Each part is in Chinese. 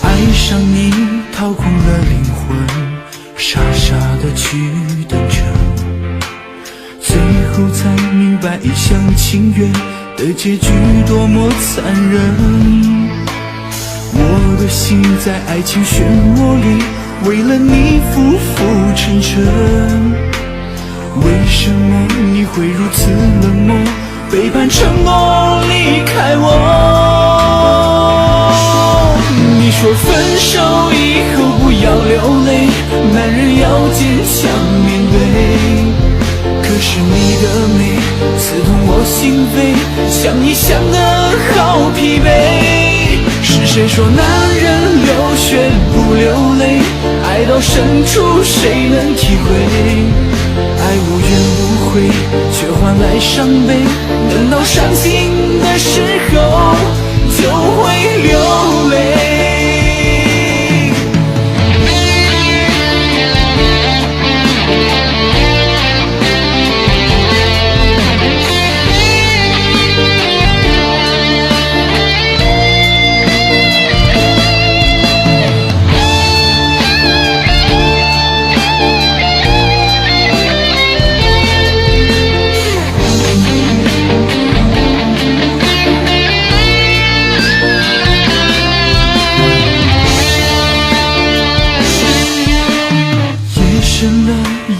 爱上你掏空了灵魂，傻傻的去等着，最后才明白一厢情愿的结局多么残忍。我的心在爱情漩涡里，为了你浮浮沉沉。为什么你会如此冷漠，背叛承诺离开我？你说分手以后不要流泪，男人要坚强面对。可是你的美刺痛我心扉，想你想得好疲惫。是谁说男人流血不流泪？爱到深处谁能体会？爱无怨无悔，却换来伤悲。等到伤心的时候，就会流泪。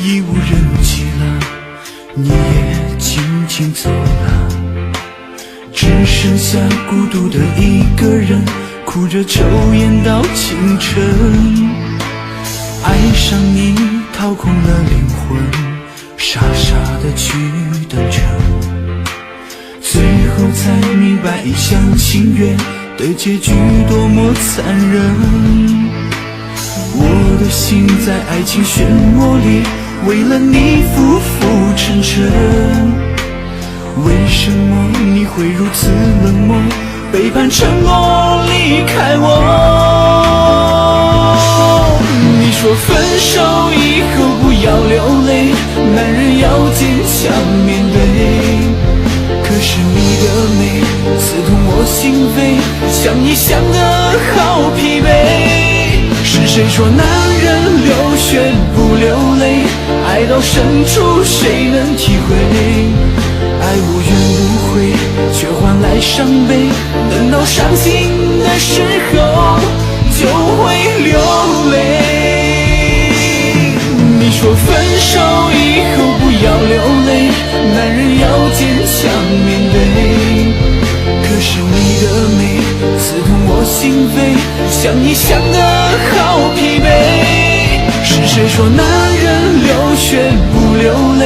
已无人迹了，你也静静走了，只剩下孤独的一个人，哭着抽烟到清晨。爱上你掏空了灵魂，傻傻的去等着，最后才明白一厢情愿的结局多么残忍。我的心在爱情漩涡里，为了你浮浮沉沉。为什么你会如此冷漠，背叛承诺离开我？你说分手以后不要流泪，男人要坚强面对。可是你的美刺痛我心扉，想你想得好疲惫。是谁说男人流血不流泪？爱到深处谁能体会？爱无怨无悔，却换来伤悲。等到伤心的时候，就会流泪。你说分手以后不要流泪，男人要坚强面对。可是你的美刺痛我心扉，想你想得好疲惫。是谁说男人流血不流泪？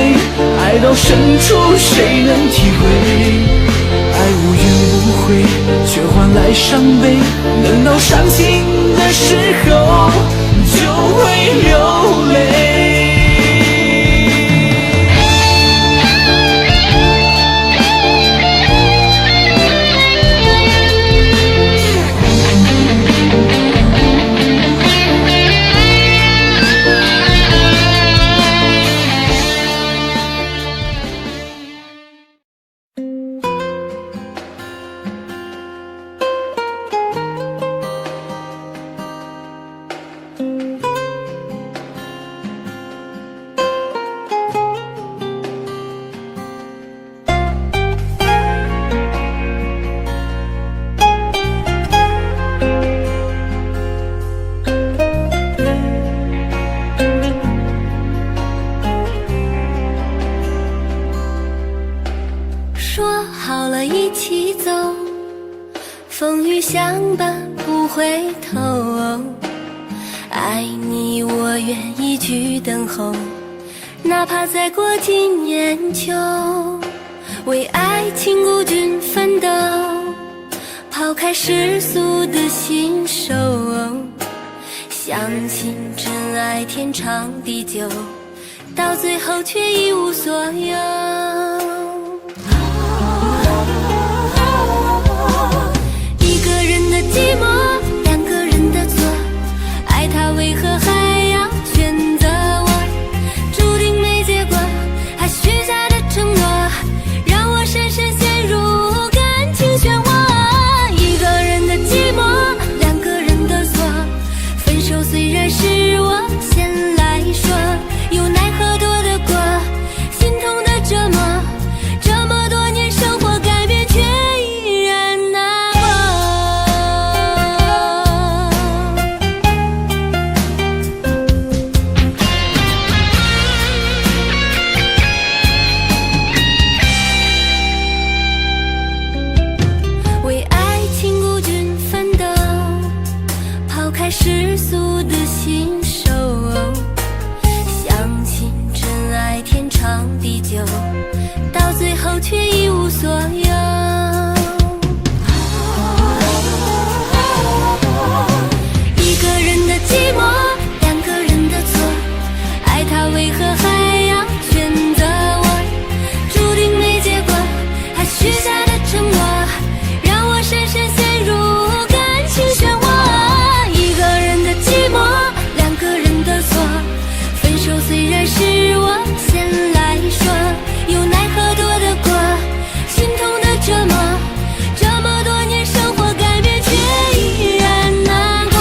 爱到深处谁能体会？爱无怨无悔，却换来伤悲。等到伤心的时候，就会流泪。风雨相伴不回头，爱你我愿意去等候，哪怕再过几年秋，为爱情孤军奋斗，抛开世俗的信手，相信真爱天长地久，到最后却一无所有。寂寞，两个人的错，爱他为何还要选择我？注定没结果，还许下的承诺，让我深深陷入感情漩涡。一个人的寂寞。世俗的心手，相信真爱天长地久，到最后却一无所有。一个人的寂寞，两个人的错，爱他为何还要选择我？注定没结果，他许下的承诺，让我深深陷入感情漩涡。一个人的寂寞，两个人的错，分手虽然是我先来说，又奈何躲得过心痛的折磨。这么多年生活改变，却依然难过。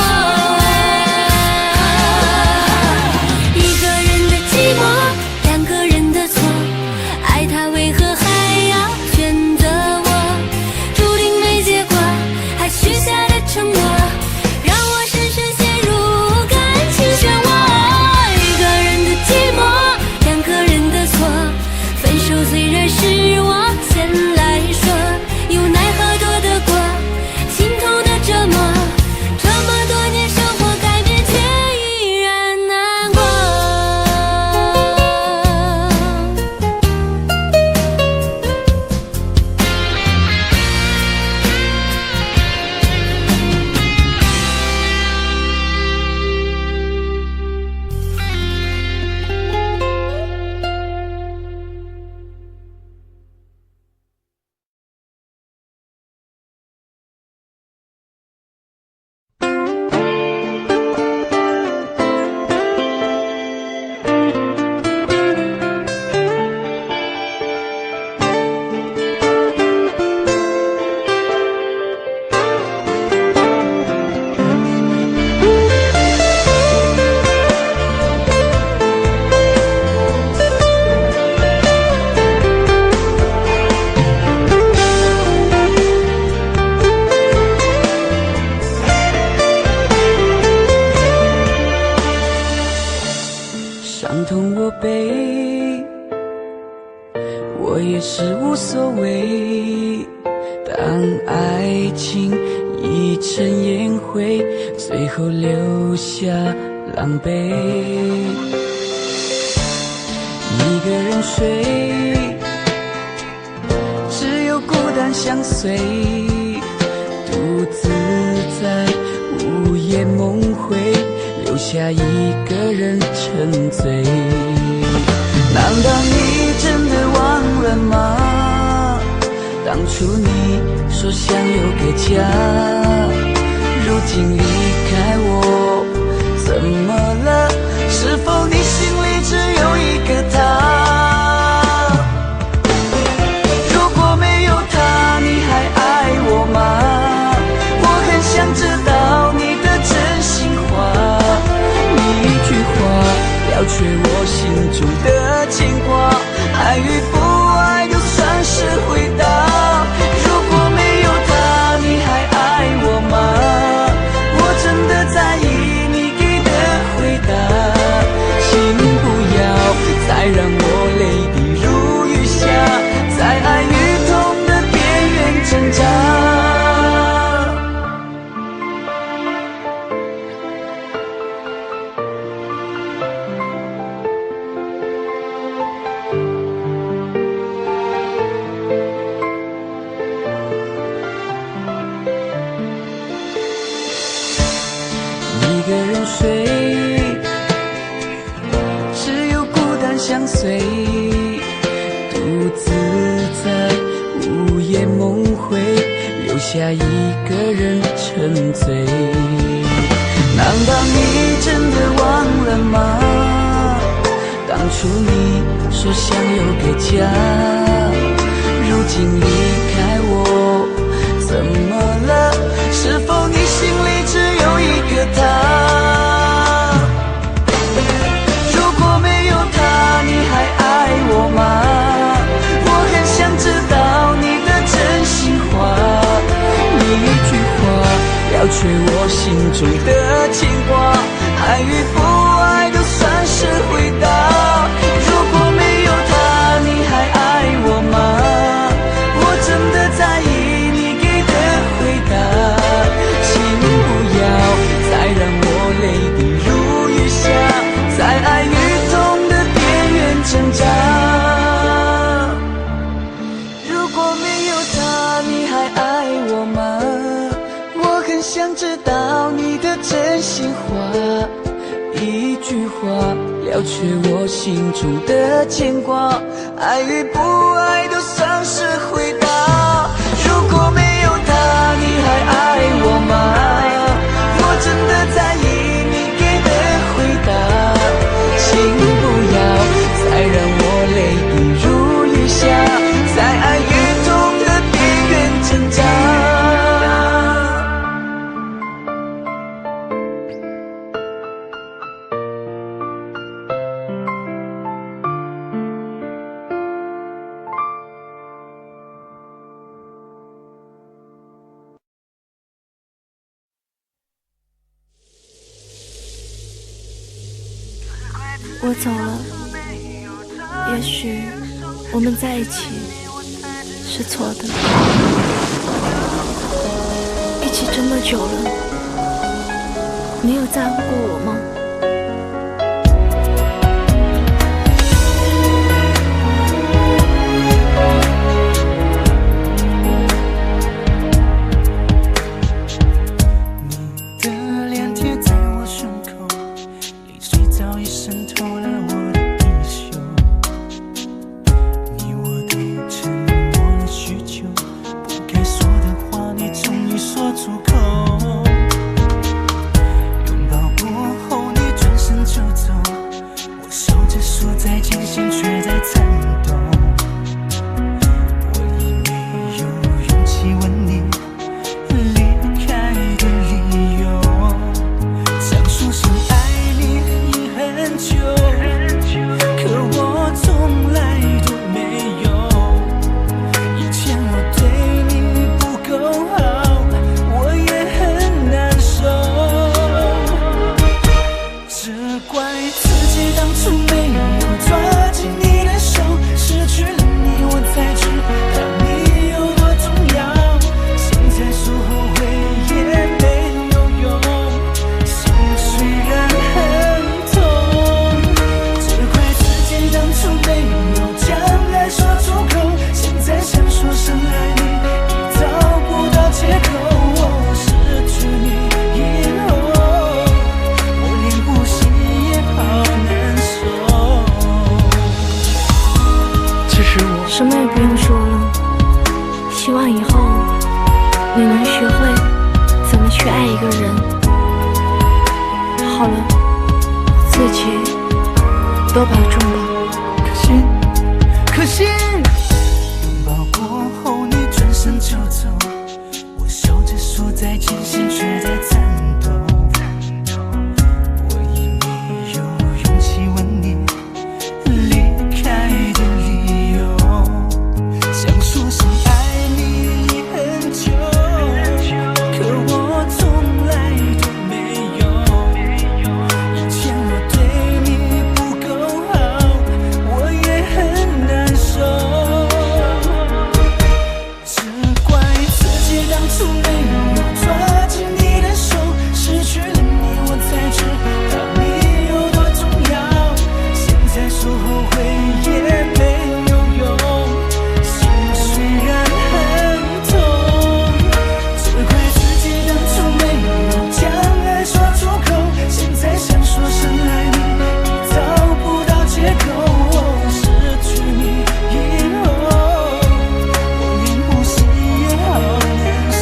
一个人的寂寞，两个人的错，爱他为何还要选择我？注定没结果，还许下的承诺，让我深深陷入感情漩涡。一个人的寂寞，两个人的错，分手虽然是我先来说，又奈何躲得过心痛的折磨。这么多年生活改变，却依然难过。伤痛我背，我也是无所谓。当爱情已成烟灰，最后留下狼狈。一个人睡，只有孤单相随，独自在午夜梦回，留下一个人沉醉。难道你真的忘了吗？当初你说想有个家，如今离开我，怎么了？是否你心里只有一个他？如果没有他，你还爱我吗？我很想知道你的真心话，你一句话了却我心中的牵挂，爱与不爱就算是回答。如果没有他，你还爱我吗？我真的在意你给的回答，请不要再让我泪滴如雨下，在爱与痛的边缘挣扎。一个人睡，只有孤单相随，独自在午夜梦回，留下一个人沉醉。难道你真的忘了吗？当初你说想有个家，如今离开我，怎么了？是否你心里只有一个他？如果没有他，你还爱我吗？我很想知道你的真心话，你一句话了却我心中的牵挂，爱与不爱都算是回答。如果没有他，你还爱我吗？我真的在意你给的回答，请不要再让我更想知道你的真心话，一句话了却我心中的牵挂，爱与不爱都丧失回答。如果没有他，你还爱我吗？我真的在意你给的回答，请不要再让我泪滴如雨下，在爱与痛的边缘挣扎。我走了，也许我们在一起是错的，一起这么久了，你有在乎过我吗？什么也不用说了，希望以后你能学会怎么去爱一个人。好了，自己多保重吧。可心，拥抱过后你转身就走，我笑着说再见，心却在颤抖。我已没有勇气问你离开的理由，想说声爱你已很久，可我从来都没有。以前我对你不够好，我也很难受，只怪自己当初没有抓紧你的手，失去了你我才知道你有多重要。现在说后悔也没有用，心虽然很痛，只怪自己当初没有将爱说出口。现在想说声爱你，已找不到借口。失去你以后，我连呼吸也好难受。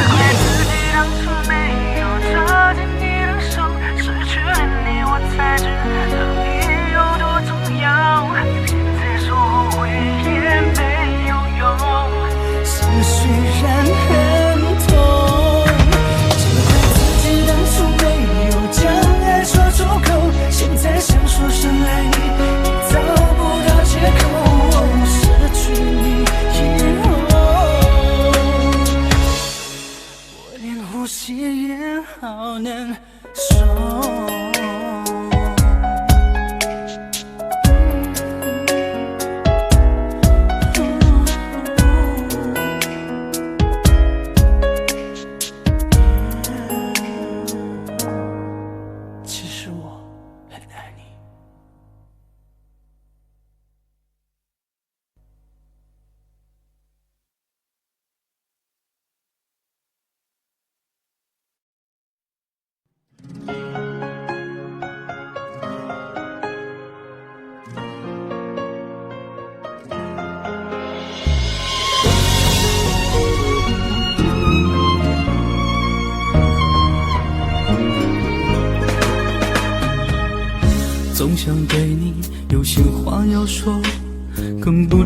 怪自己当初没有抓紧你的手，失去了你我才知道你有多重要。现在说后悔也没有用。心虽然很痛，只怪自己当初没有将爱说出口。现在想说声爱你，已找不到借口。失去你以后，我连呼吸也好难受。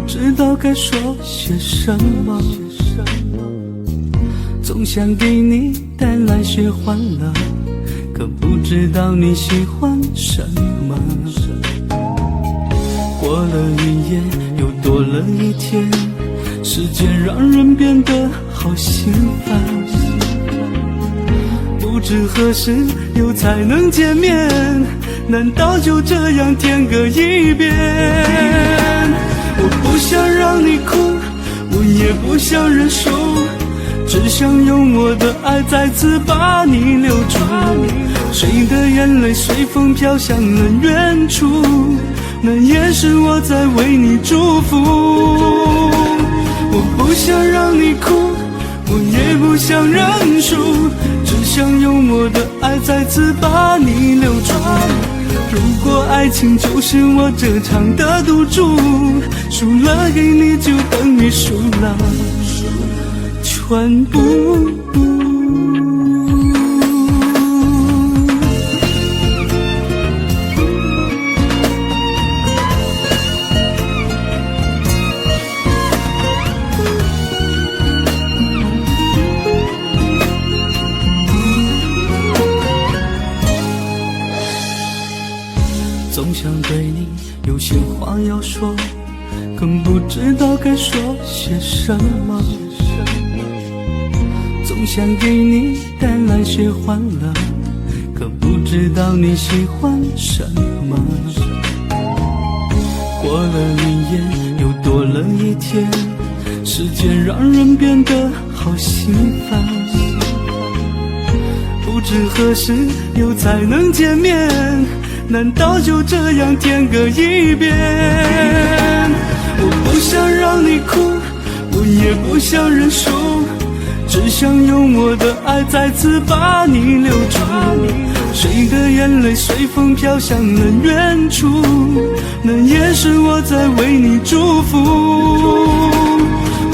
知道该说些什么，总想给你带来些欢乐，可不知道你喜欢什么。过了一夜又多了一天，时间让人变得好心烦，不知何时又才能见面，难道就这样天各一边？我不想让你哭，我也不想认输，只想用我的爱再次把你留住。谁的眼泪随风飘向了远处，那也是我在为你祝福。我不想让你哭，我也不想认输，只想用我的爱再次把你留住。如果爱情就是我这场的赌注，输了给你就等于输了全部。总想对你有些话要说，更不知道该说些什么，总想给你带来些欢乐，可不知道你喜欢什么。过了一夜又多了一天，时间让人变得好心烦，不知何时又才能见面，难道就这样天各一边？我不想让你哭，我也不想认输，只想用我的爱再次把你留住。谁的眼泪随风飘向了远处，那也是我在为你祝福。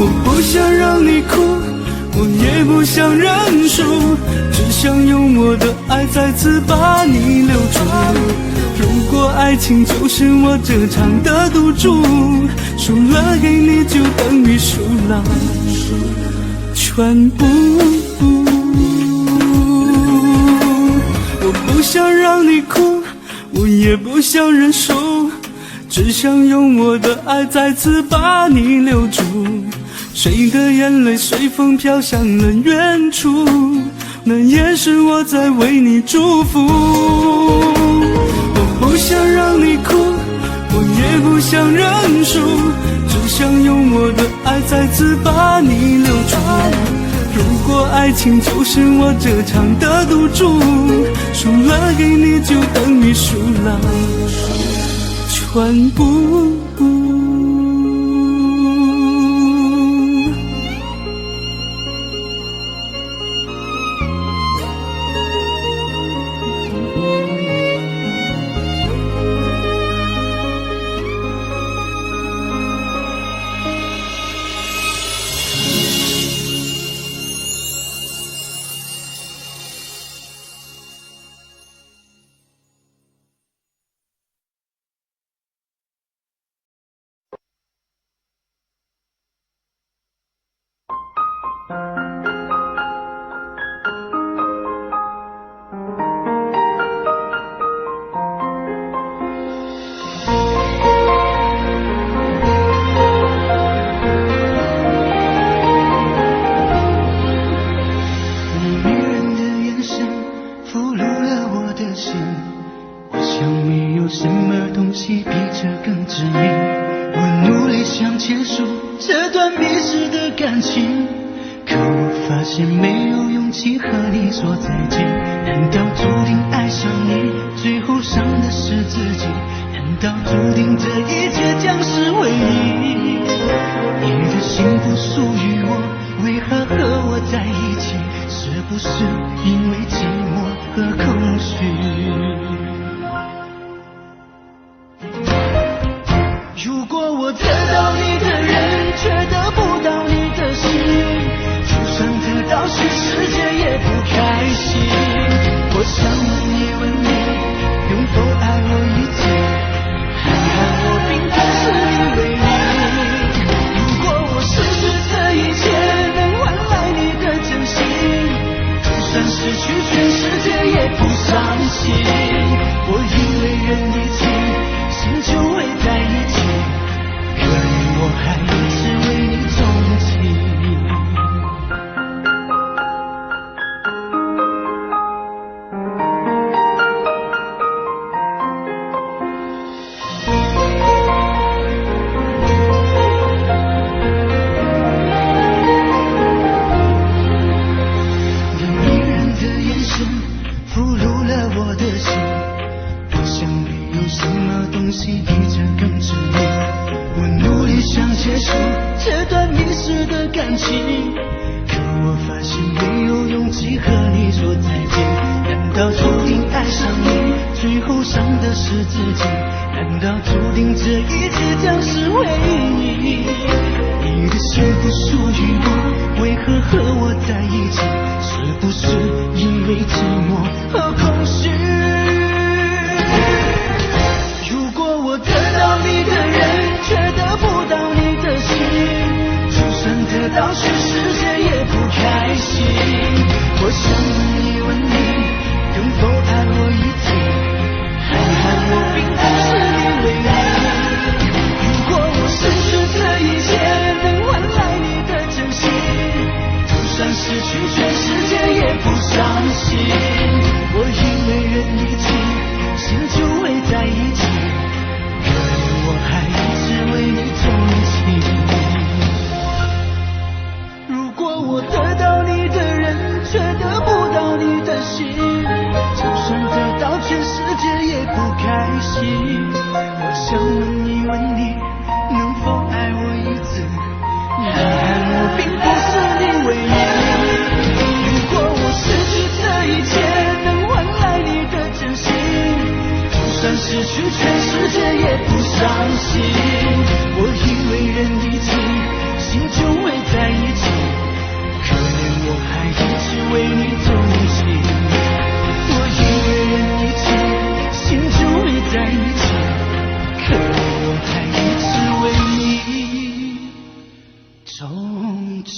我不想让你哭，我也不想认输，只想用我的爱再次把你留住。如果爱情就是我这场的赌注，输了给你就等于输了全部。我不想让你哭，我也不想认输，只想用我的爱再次把你留住。谁的眼泪随风飘向了远处，那也是我在为你祝福。我不想让你哭，我也不想认输，只想用我的爱再次把你留住。如果爱情就是我这场的赌注，输了给你就等于输了全部。如果我得到你的人，却得不到你的心，就算得到全世界也不开心。我想问你，能否爱我一次？遗憾我并不是你唯一。后伤的是自己，难道注定这一切将是回忆？你的幸福属于我，为何和我在一起？是不是因为寂寞和空虚？如果我得到你的人，却得不到你的心，就算得到全世界也不开心。我想问一问你，能否爱我一次？看看我并不是你唯一。如果我失去这一切能换来你的真心，就算失去全世界也不伤心。我以为人一起，心就会在一起，可怜我还一直为你钟情。如果我得到你的人，却得不到你的心，就算得到全世界也不开心。我想问一问你，能否爱我一次？看看我并不是你唯一。如果我失去这一切能换来你的真心，就算失去全世界也不伤心。我以为人一起，心就会在一起，可怜我还一直为你钟情。我以为人一起，心就会在一起，可怜我还一直为你钟情。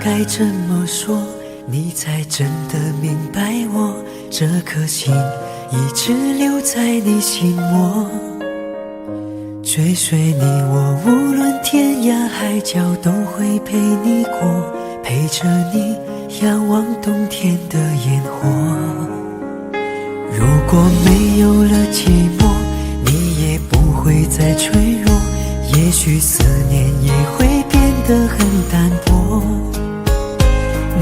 该怎么说，你才真的明白我？这颗心一直留在你心窝，追随你我，无论天涯海角都会陪你过，陪着你仰望冬天的烟火。如果没有了寂寞，你也不会再脆弱，也许思念也会变得很淡薄。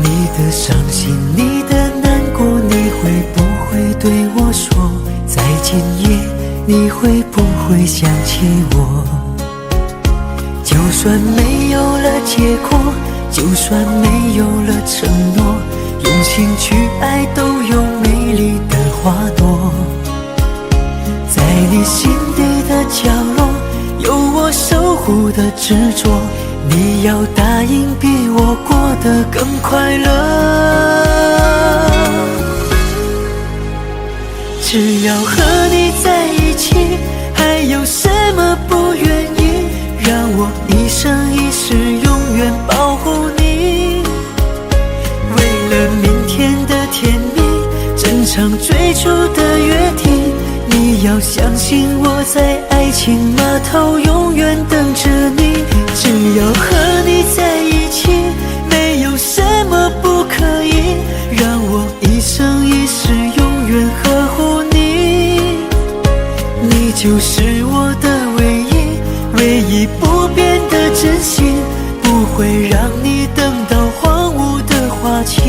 你的伤心，你的难过，你会不会对我说？在今夜，你会不会想起我？就算没有了结果，就算没有了承诺，用心去爱都有美丽的花朵。在你心底的角落，有我守护的执着，你要答应比我过得更快乐。只要和你在一起，还有什么不愿意？让我一生一世永远保护你。为了明天的甜蜜，整场追逐的约定，你要相信我在爱情码头永远等着你。只要和你在一起，没有什么不可以，让我一生一世永远呵护你。你就是我的唯一，唯一不变的真心，不会让你等到荒芜的花期。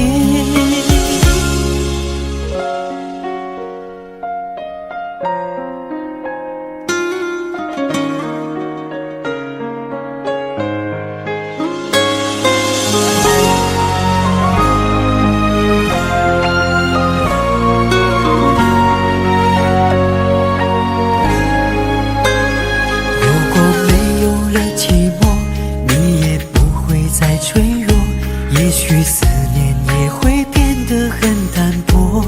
也许思念也会变得很淡薄。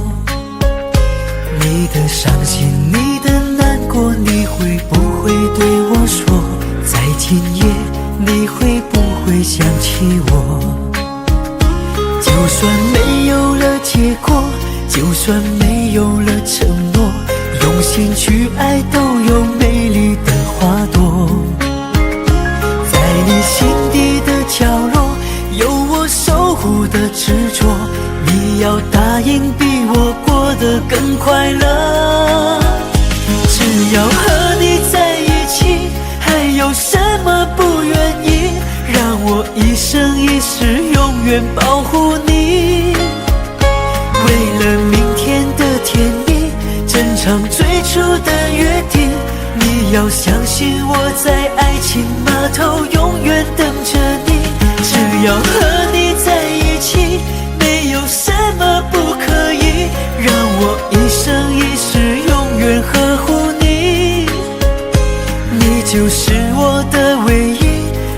你的伤心，你的难过，你会不会对我说？在今夜你会不会想起我？就算没有了结果，就算没有了承诺，用心去爱都有美丽的花朵。在你心底的角落，有我守护的执着，你要答应比我过得更快乐。只要和你在一起，还有什么不愿意？让我一生一世永远保护你。为了明天的甜蜜，珍藏最初的约定，你要相信我在爱情码头永远等着你。只要和你在一起，没有什么不可以，让我一生一世永远呵护你。你就是我的唯一，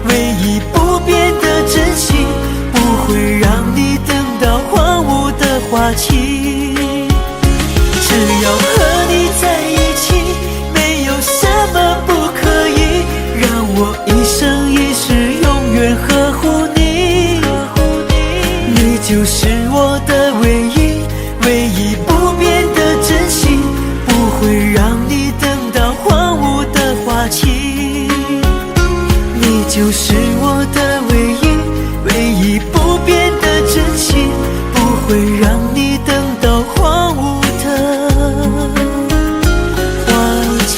唯一不变的真心，不会让你等到荒芜的花期。只要和你在一起，没有什么不可以，让我一生一世永远呵护你。你就是我的唯一，唯一不变的真心，不会让你等到荒芜的花期。你就是我的唯一，唯一不变的真心，不会让你等到荒芜的花期。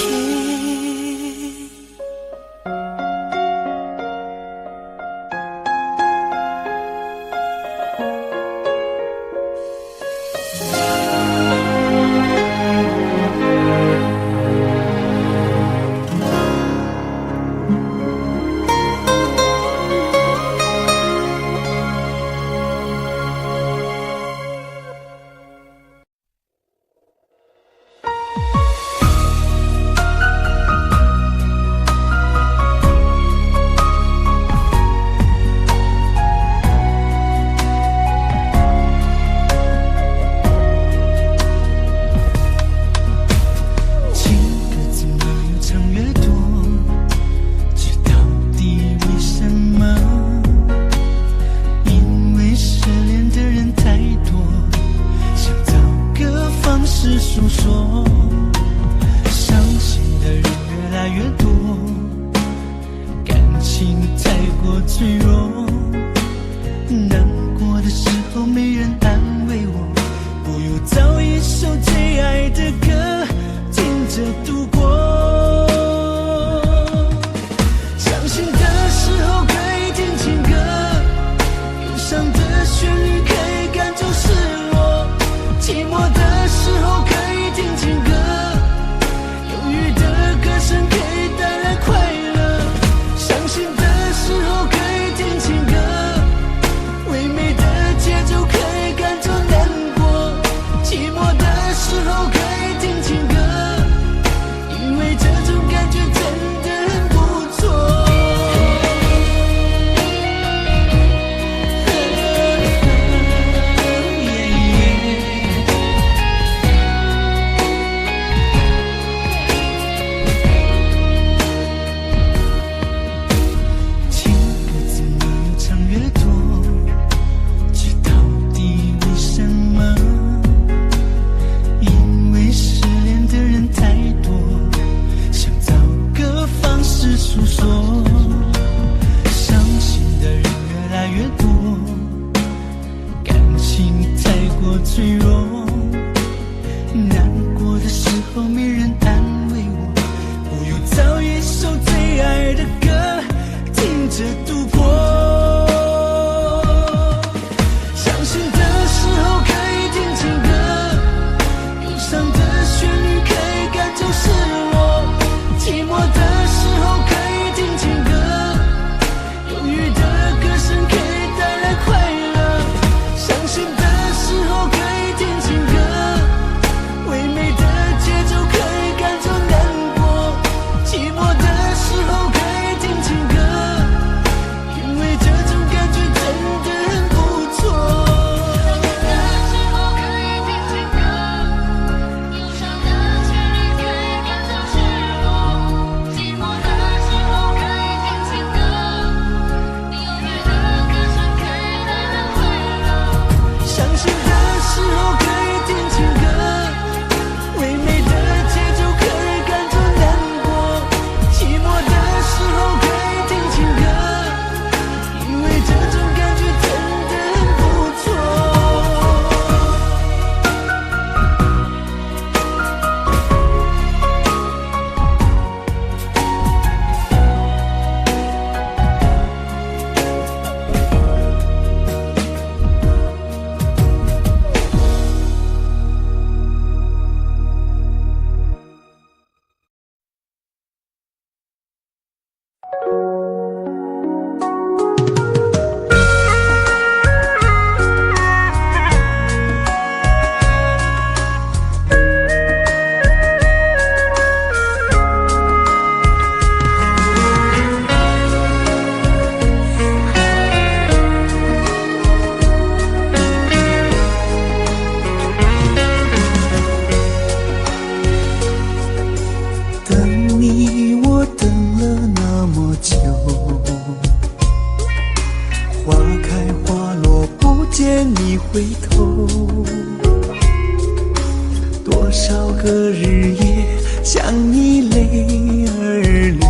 多少个日夜想你泪儿流，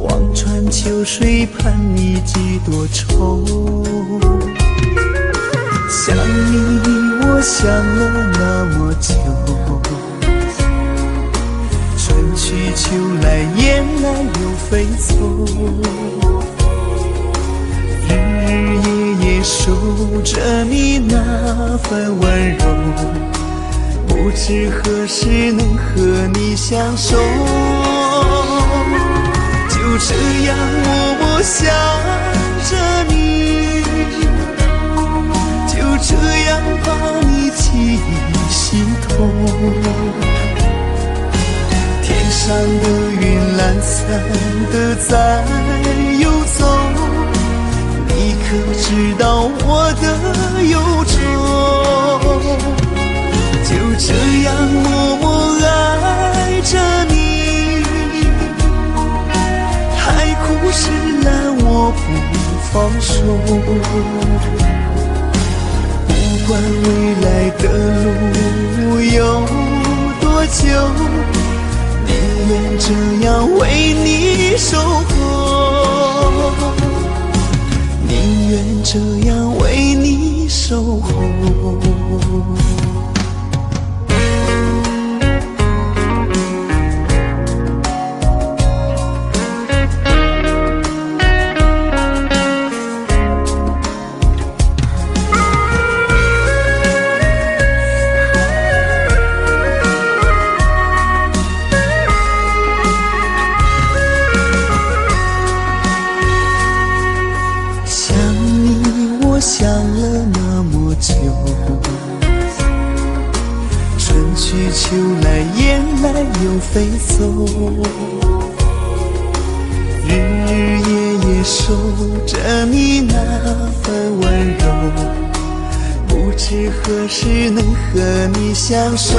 望穿秋水盼你几多愁。想你我想了那么久，春去秋来雁来又飞走，日日夜夜守着你那份温柔，不知何时能和你相守。就这样默默想着你，就这样把你记心头。天上的云懒散的在游走，你可知道我的忧愁？就这样默默爱着你，海枯石烂我不放手。不管未来的路有多久，宁愿这样为你守候，宁愿这样为你守候。想了那么久，春去秋来雁来又飞走，日日夜夜守着你那份温柔，不知何时能和你相守。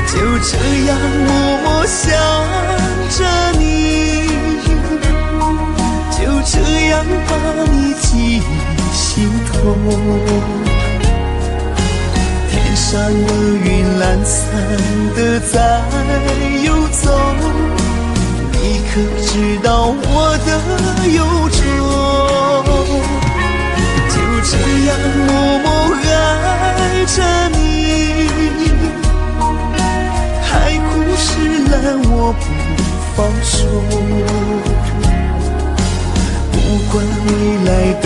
就这样默默想着你，就这样把你记心头。天上的云懒散的在游走，你可知道我的忧愁？就这样默默爱着你，海枯石烂我不放手。不管未来的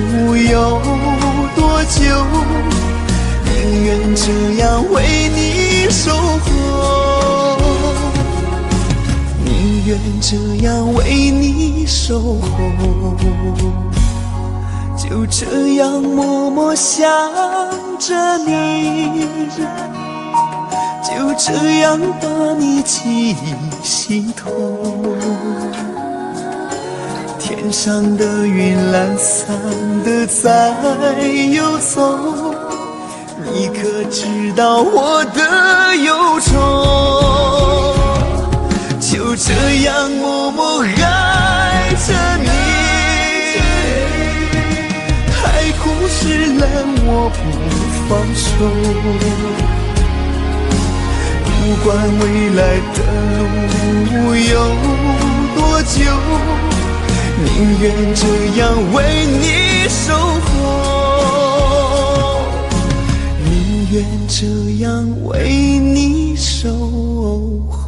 路有多久，宁愿这样为你守候，宁愿这样为你守候。就这样默默想着你，就这样把你记心头。天上的云懒散的在游走，你可知道我的忧愁？就这样默默爱着你，海枯石烂我不放手。不管未来的路有多久，宁愿这样为你守候，宁愿这样为你守候。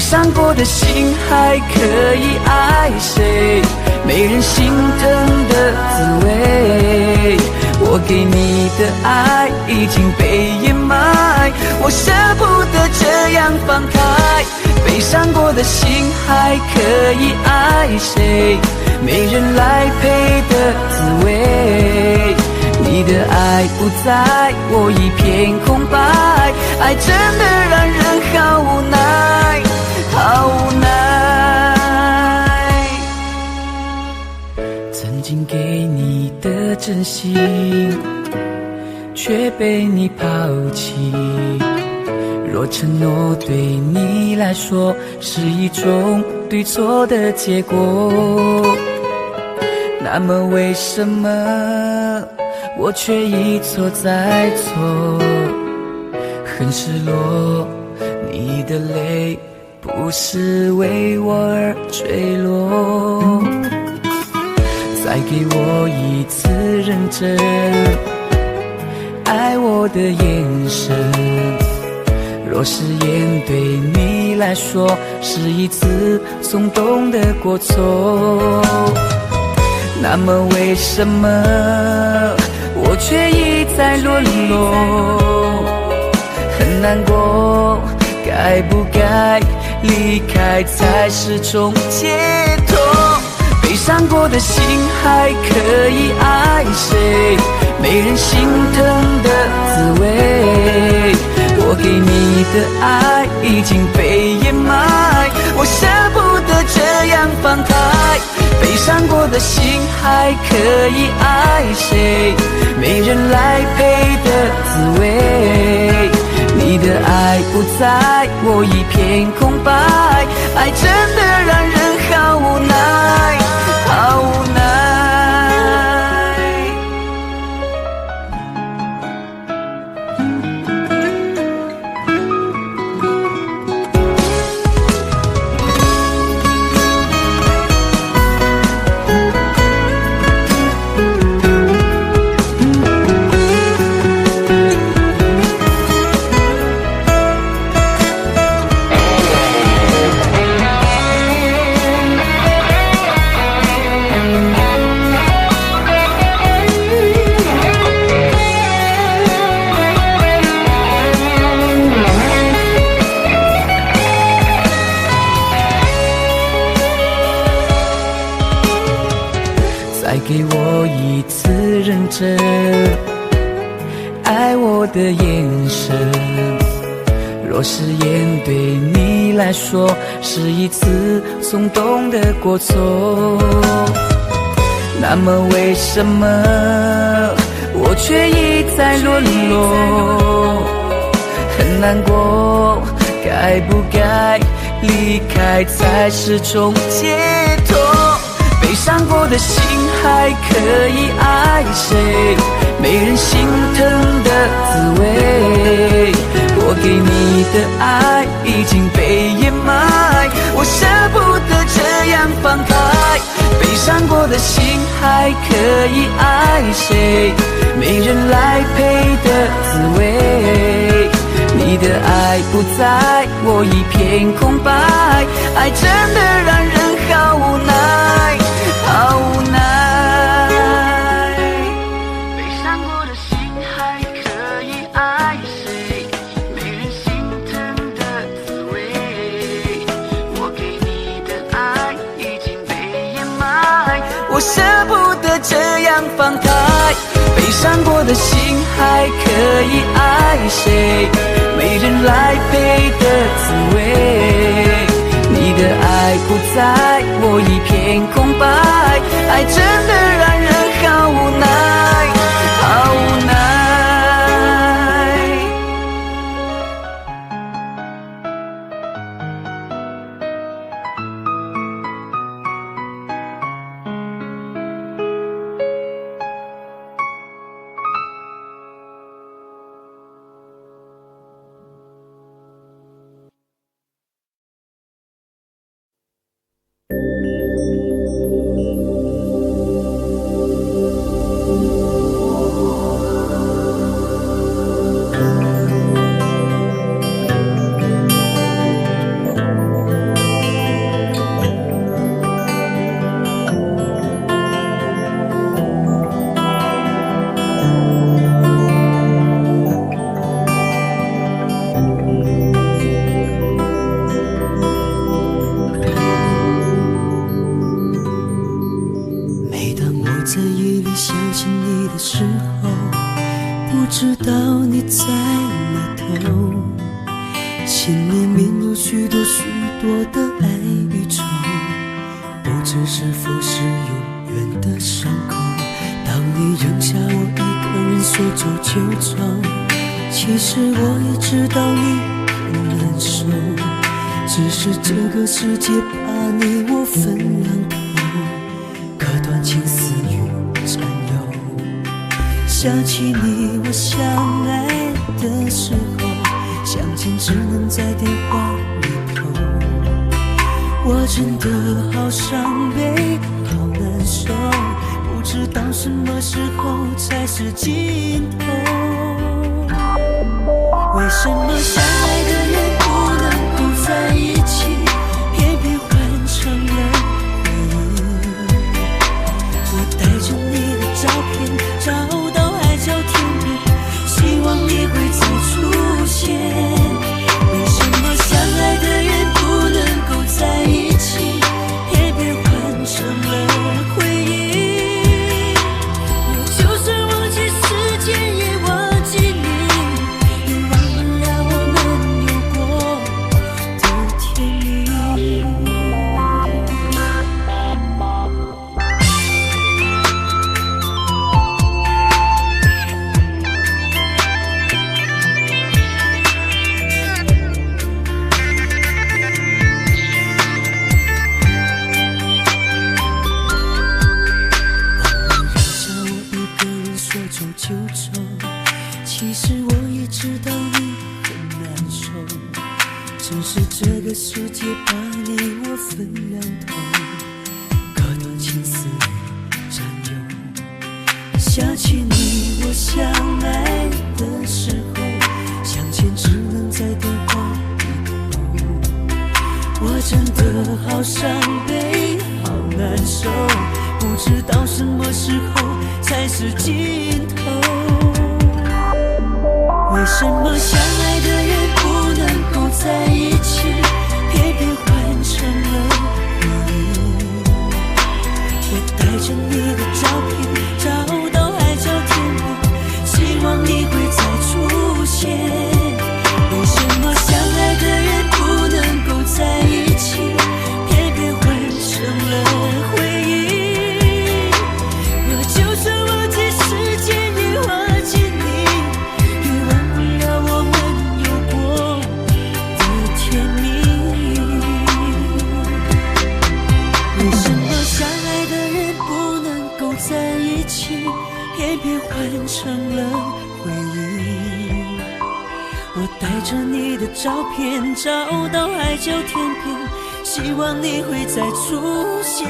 伤过的心还可以爱谁？没人心疼的滋味，我给你的爱已经被掩埋，我舍不得这样放开。悲伤过的心还可以爱谁？没人来陪的滋味。你的爱不在，我一片空白，爱真的让人好无奈，好无奈。曾经给你的真心，却被你抛弃。若承诺对你来说是一种对错的结果，那么为什么我却一错再错？很失落，你的泪不是为我而坠落。再给我一次认真爱我的眼神，若誓言对你来说是一次松动的过错，那么为什么我却一再沦落？很难过，该不该离开才是种解脱？悲伤过的心还可以爱谁？没人心疼的滋味。我给你的爱已经被掩埋，我舍不得这样放开。悲伤过的心还可以爱谁？没人来陪的滋味。你的爱不在，我一片空白，爱真的让人好无奈，好无奈。再给我一次认真爱我的眼神，若誓言对你来说是一次松动的过错，那么为什么我却一再沦落？很难过，该不该离开才是种解脱？悲伤过的心还可以爱谁？没人心疼的滋味。我给你的爱已经被掩埋，我舍不得这样放开。悲伤过的心还可以爱谁？没人来陪的滋味。你的爱不在，我一片空白，爱真的让人好无奈，好无奈。悲伤过的心还可以爱谁？没人心疼的滋味。我给你的爱已经被掩埋，我舍不得这样放开。悲伤过的心还可以爱谁？没人来陪的滋味。你的爱不在，我一片空白，爱真的让人好无奈，好无奈。这是否是永远的伤口？当你扔下我一个人说走就走，其实我也知道你很难受，只是这个世界把你我分两头，可断情丝与缠绕。想起你我相爱的时候，相见只能在电话里头，我真的好伤悲好难受，不知道什么时候才是尽头。为什么相爱的人不能够在一起，偏偏换成了回忆？我带着你的照片找到海角天边，希望你会再出现。为什么相爱的人不能够在一起，偏偏换成了回忆？我就算忘记时间，也忘记你，也忘不了我们有过的甜蜜。其实我也知道你很难受，只是这个世界把你我分两头，可断情丝与缠绕。想起你我相爱的时候，相见只能在电话里头，我真的好伤悲好难受，不知道什么时候才是尽头。为什么相爱的人不能够在一起，偏偏换成了回忆？我带着你的照片找到海角天边，希望你会再出现。为什么相爱的人不能够在一起，偏偏换成了回忆？我就算忘记时间，也忘记你，也忘不了我们有过的甜蜜。为什么相爱的人不能够在一起，偏偏换成了回忆？我带着你的照片找到海角天边，希望你会再出现。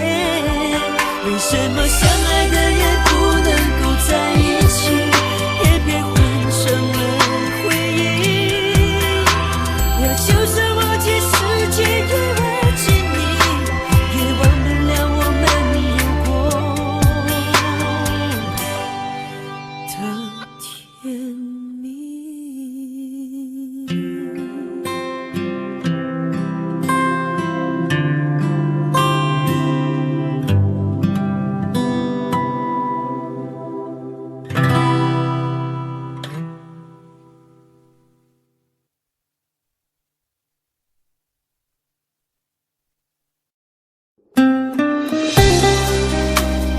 为什么相爱的人不能够在一起，偏偏换成了回忆？我就算忘记时间，也忘记你，也忘不了我们有过的甜蜜。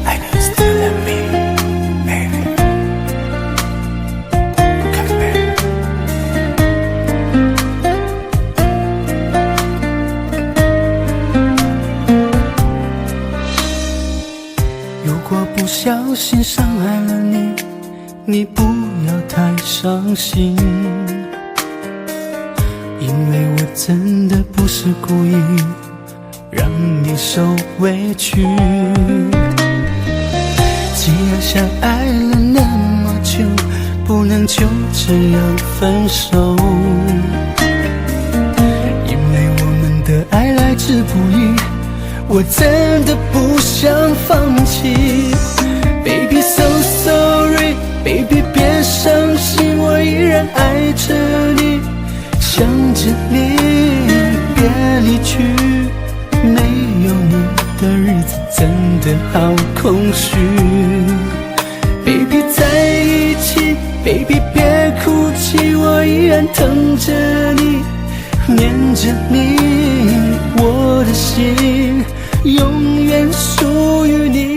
I know you still love me, baby. Come back. 如果不小心伤害了你，你不要太伤心，因为我真的不是故意让你受委屈。既然相爱了那么久，不能就这样分手，因为我们的爱来之不易，我真的不想放弃。 Baby so sorry Baby 别伤心，我依然爱着你，想着你，别离去，没有你的日子真的好空虚。 Baby 在一起 Baby 别哭泣，我依然疼着你，念着你，我的心永远属于你。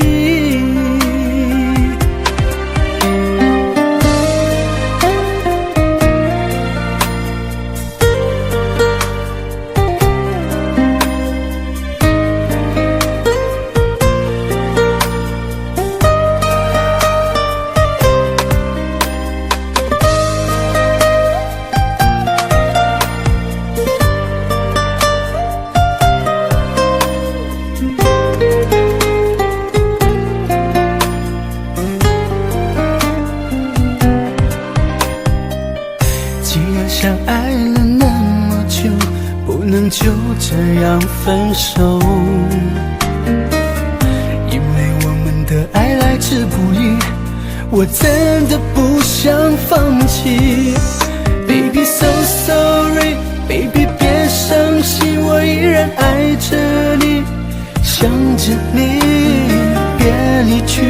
相爱了那么久，不能就这样分手，因为我们的爱来之不易，我真的不想放弃。 Baby so sorry Baby 别伤心，我依然爱着你，想着你，别离去，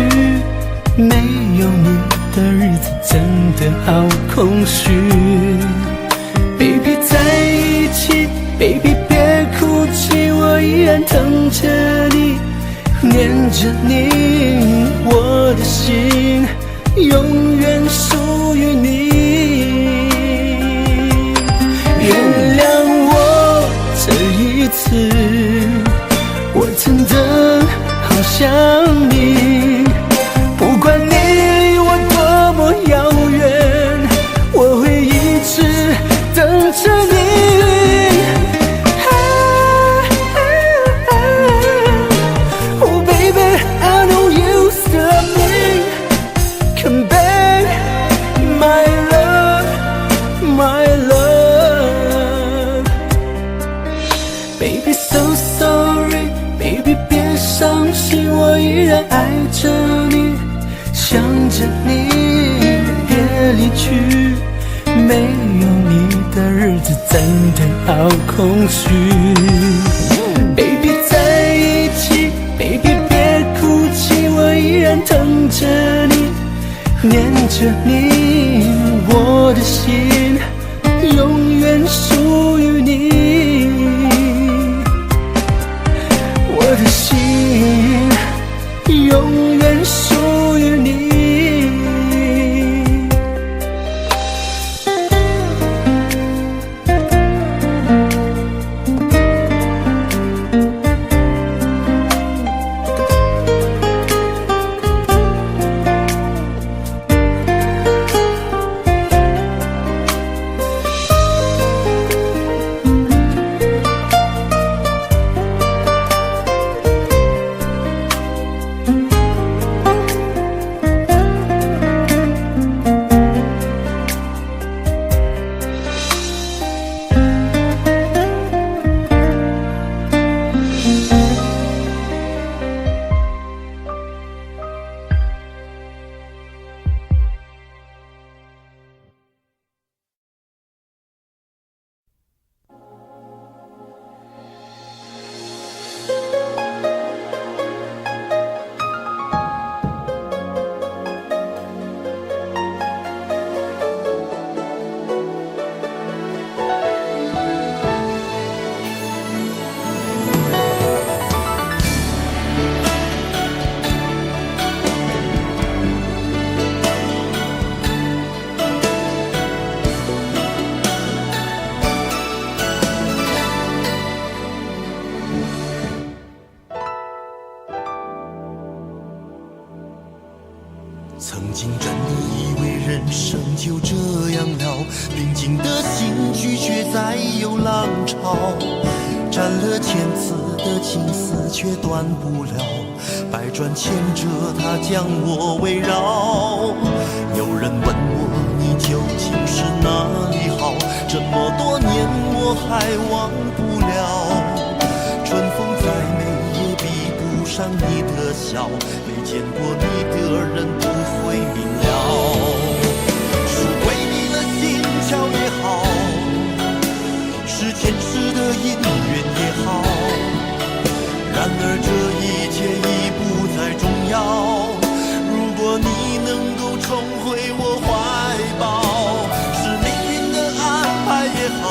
没有你的日子真的好空虚。Baby 在一起 Baby 别哭泣，我依然疼着你，念着你，我的心永远属于你。原谅我这一次，我真的好想你，不管你离我多么遥远，我会一直等着你。Oh baby, I know you love me. Come back, my love, my love. Baby, so sorry, baby 别伤心，我依然爱着你，想着你，别离去。没有你的日子真的好空虚。 Baby 在一起 Baby 别哭泣，我依然疼着你，念着你，我的心永远属于你，我的心永远属于你。曾经真的以为人生就这样了，平静的心绪却再有浪潮，斩了千次的情丝却断不了，百转千折它将我围绕。有人问我你究竟是哪里好，这么多年我还忘不了。春风再美也比不上你的笑，没见过你的人不会明了。是鬼迷了心窍也好，是前世的姻缘也好，然而这一切已不再重要。如果你能够重回我怀抱，是命运的安排也好，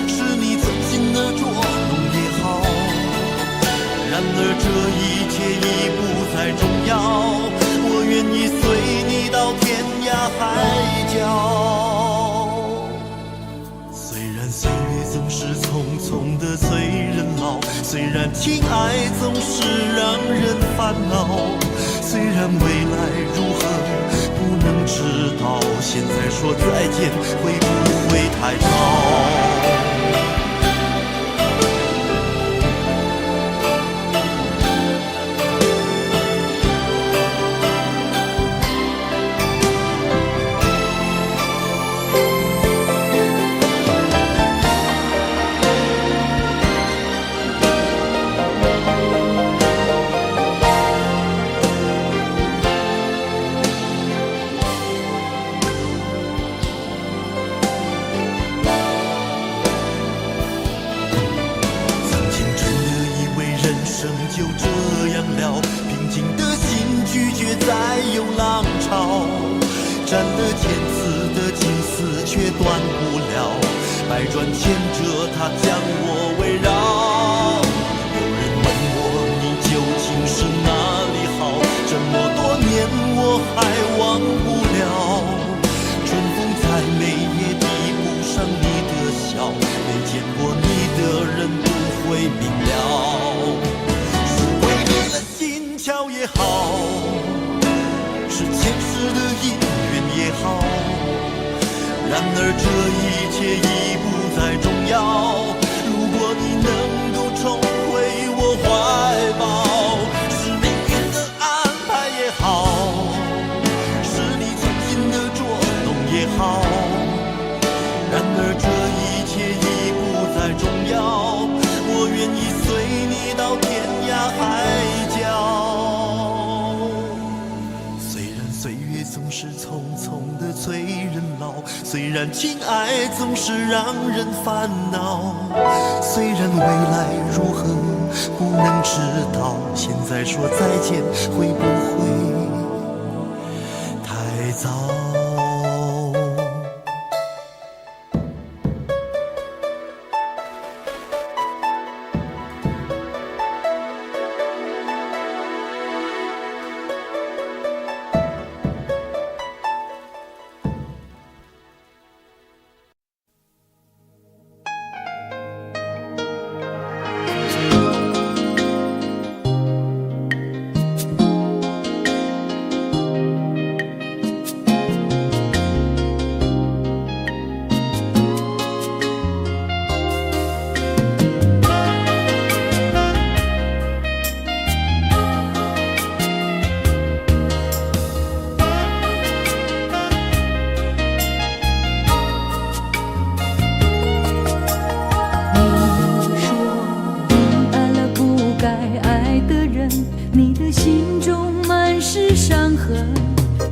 是你存心的捉弄也好，催人老。虽然情爱总是让人烦恼，虽然未来如何不能知道，现在说再见会不会太早？就这样了，平静的心拒绝再有浪潮，斩了千次的情丝却断不了，百转千折它将我围绕。有人问我你究竟是哪里好，这么多年我还忘不了，春风再美也比不上你的笑，没见过你的人不会明了。桥也好，是前世的姻缘也好，然而这一切已不再重要。如果你能够重回我怀抱，是命运的安排也好，是你存心的捉弄也好，然而这一切已不再重要。我愿意随你到天涯海角。总是匆匆的催人老，虽然情爱总是让人烦恼，虽然未来如何不能知道，现在说再见会不会太早？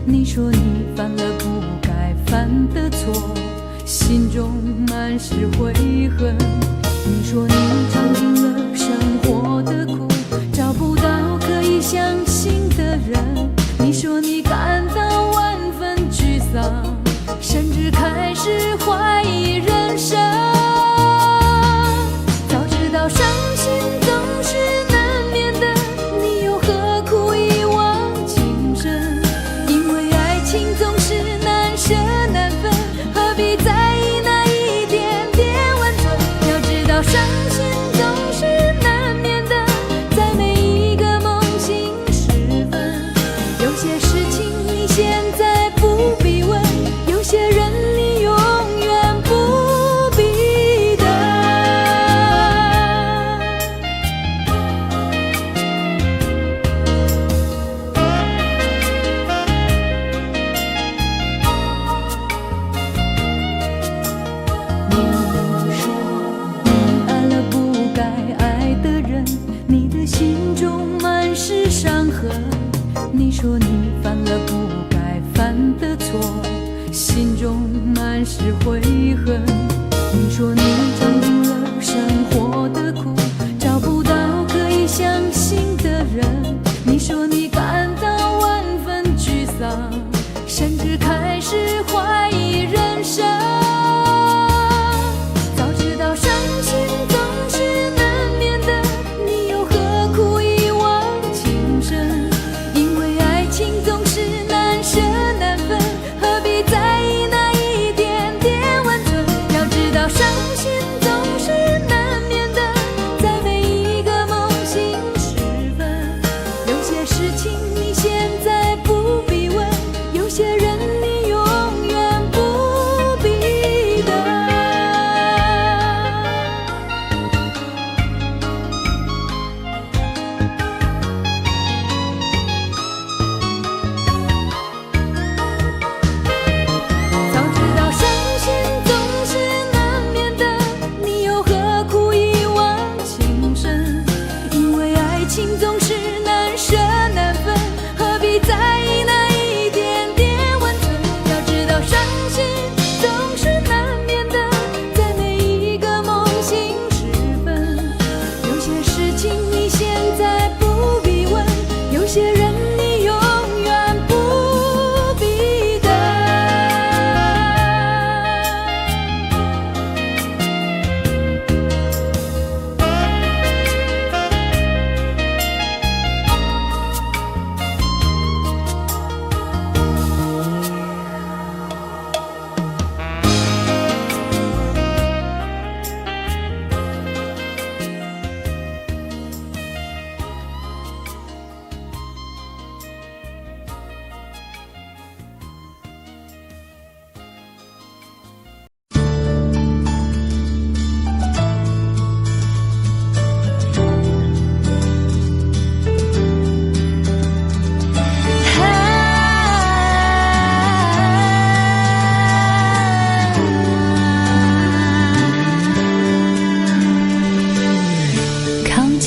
你说你犯了不该犯的错，心中满是悔恨。你说你尝尽了生活的苦，找不到可以相信的人。你说你感到万分沮丧，甚至开始怀疑人生。早知道伤心总是难免的，你又何苦一往情深？因为爱情总是难舍难分，何必在意那一点点温存？要知道伤心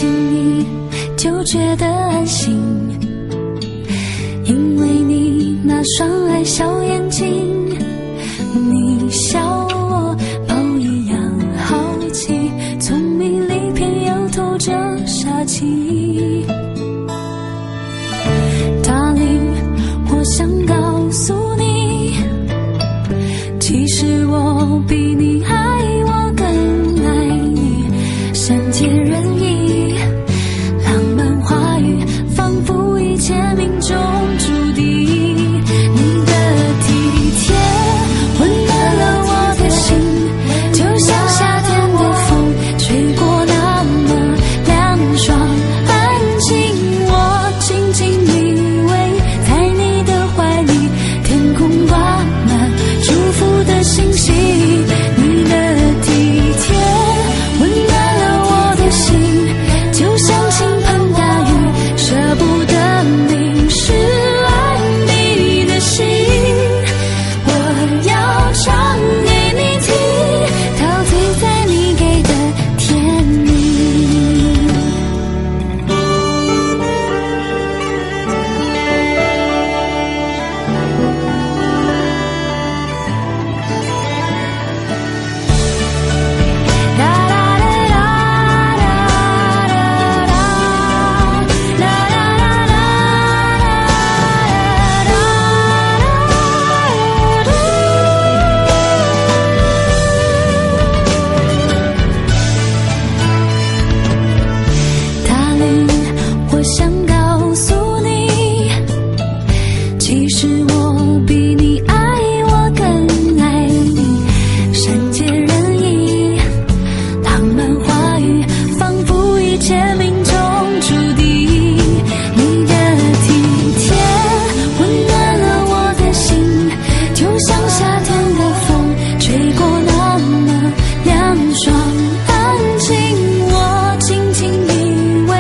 见你就觉得安心，因为你那双爱笑眼睛，你笑我宝一样好奇，聪明里偏又透着傻气。Darling， 我想告诉你，其实我比你爱我更爱你，善解人意，浪漫话语，仿佛一切命中注定。你的体贴温暖了我的心，就像夏天的风吹过那么凉爽安静。我紧紧依偎在你的怀里，天空挂满祝福的星星。你的体贴温暖了我的心，就像倾盆大雨，舍不得淋湿爱你的心。我要唱给你听，陶醉在你给的甜蜜。Darling， 我想告诉你，其实我比你爱我更爱你，善解人意，浪漫话语，仿佛一切命中注定。你的体贴温暖了我的心，就像夏天的风吹过那么凉爽安静。我紧紧依偎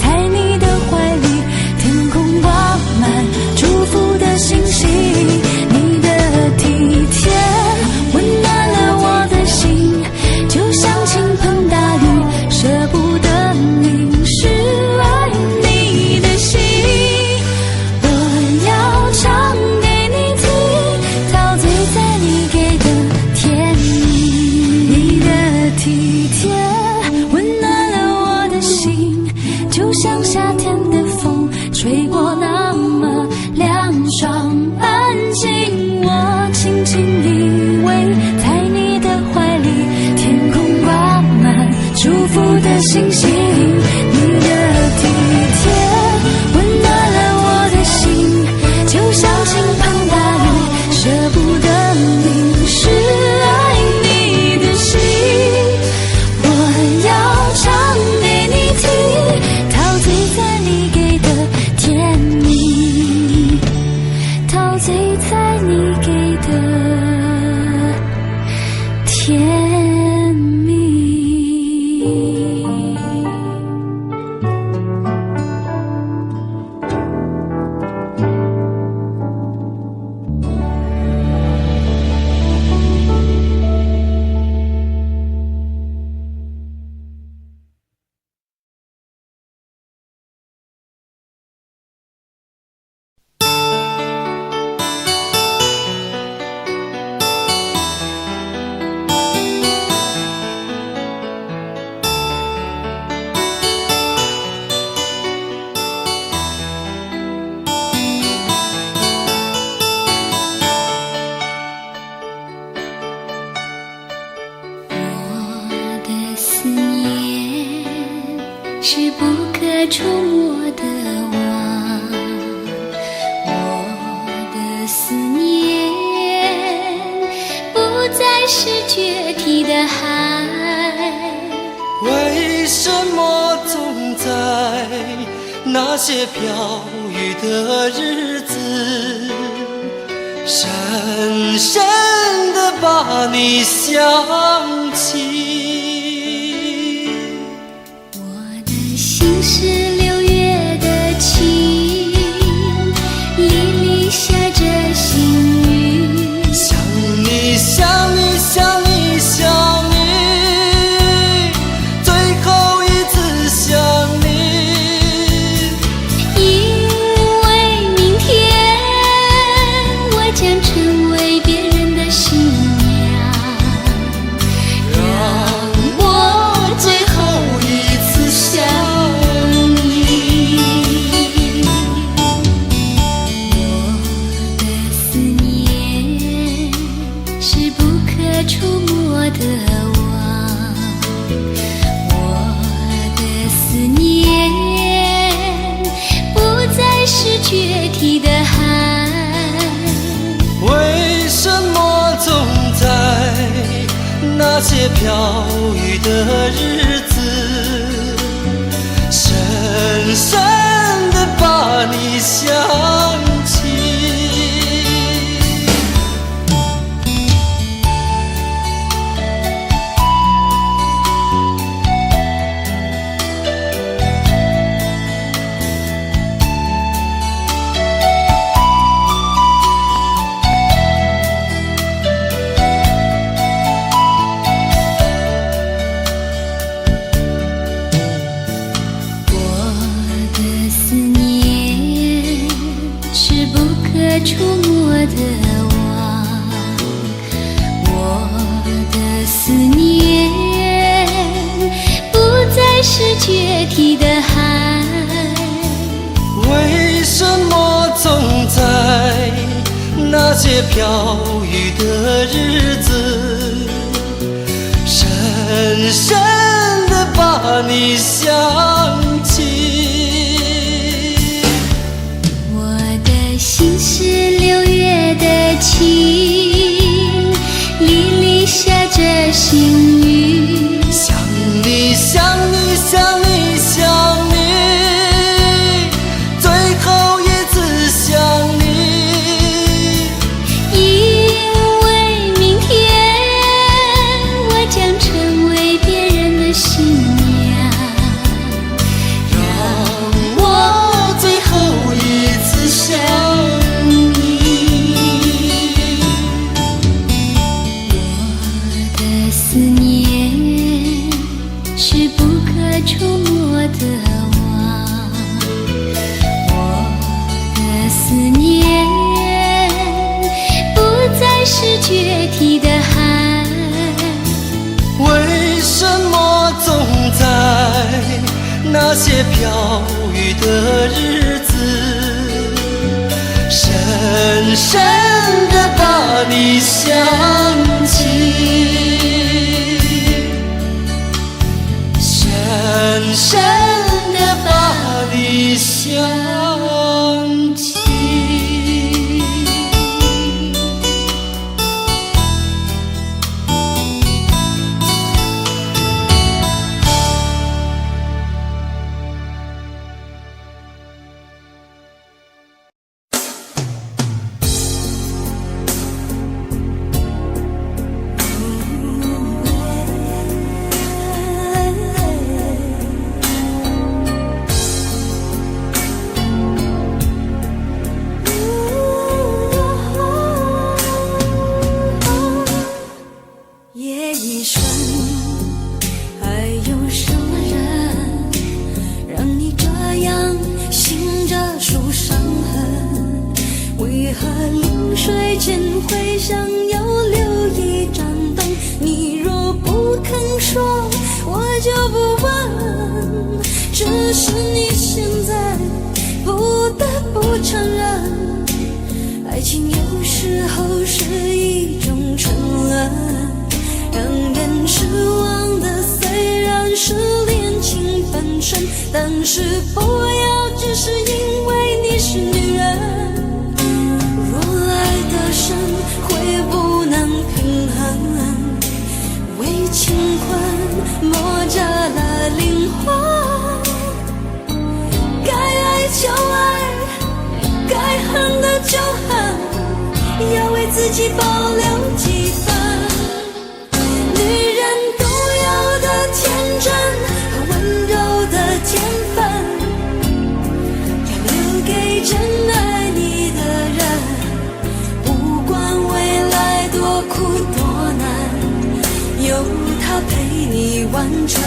在你的怀里，天空挂满祝福的星星。你的体贴温暖了我的心，就像倾盆大雨，舍不得淋湿爱你的心。我要唱给你听，陶醉在你给的甜蜜。你的体贴温暖了我的心，就像夏天的风吹过那么凉爽安静。我轻轻依偎在你的怀里，天空挂满祝福的星星。你的体贴温暖了我的心，就像倾盆大雨，舍不得淋湿爱你的心。我要唱给你听，陶醉在你给的甜蜜，陶醉在你给的甜蜜。我的思念是不可触摸的网，我的思念不再是决堤的海。为什么总在那些飘雨的日子，深深地把你想起？我的心是6月的晴，沥沥下着细雨。想你，想你，想你，想你，最后一次想那些飘雨的日子，深深地把你想起。触摸的网，我的思念不再是决堤的海。为什么总在那些飘雨的日子，深深地把你想起？心是6月的晴，沥沥下着细雨。想你，想你，想你，想你，最后一次想你。因为明天我将成为别人的新娘，让我最后一次想触摸的网，我的思念不再是决堤的海。为什么总在那些飘雨的日子，深深地把你想起？深深地把你想起。爱情有时候是一种沉沦，让人失望的虽然是恋情本身，但是不要只是因为你是女人。若爱得深会不能平衡，为情困磨折了灵魂，该爱就爱，该恨的就恨，要为自己保留几分。女人独有的天真和温柔的天分，要留给真爱你的人，不管未来多苦多难，有他陪你完成。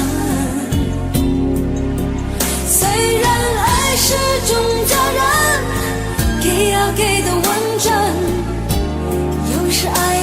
虽然爱是种责任，给要给的完整，有时爱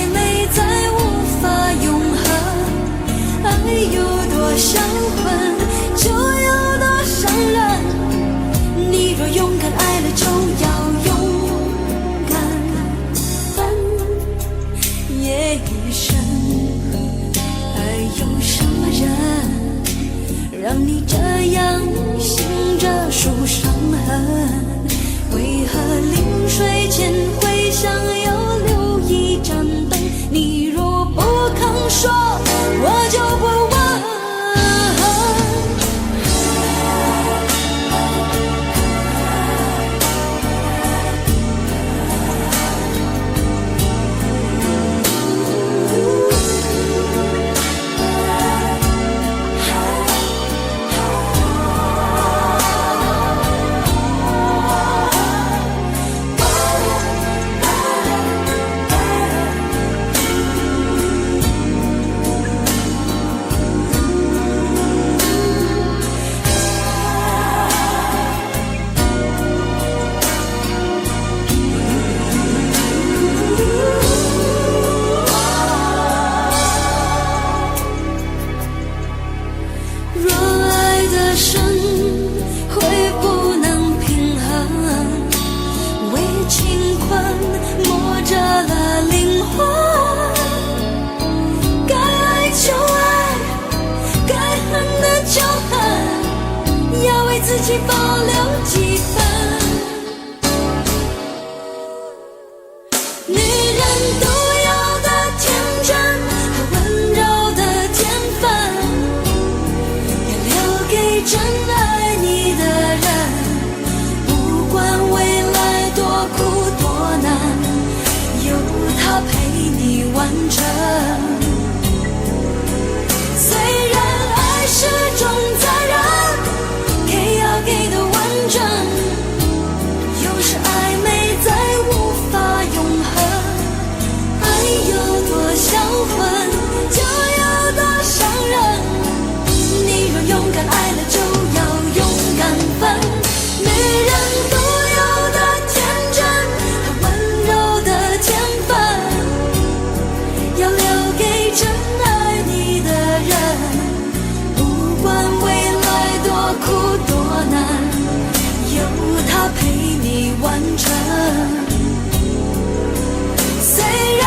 为自己保留几分。女人独有的天真和温柔的天分，要留给真爱你的人。不管未来多苦多难，有他陪你完成。虽然爱是种责任，给要给的完整，有时暧昧再无法永恒。爱有多销魂，就有多伤人。你若勇敢爱了，就要勇敢分。女人独有的天真和温柔的天分，要留给真爱你的人。不管未来多苦多难，有他陪你完成。虽然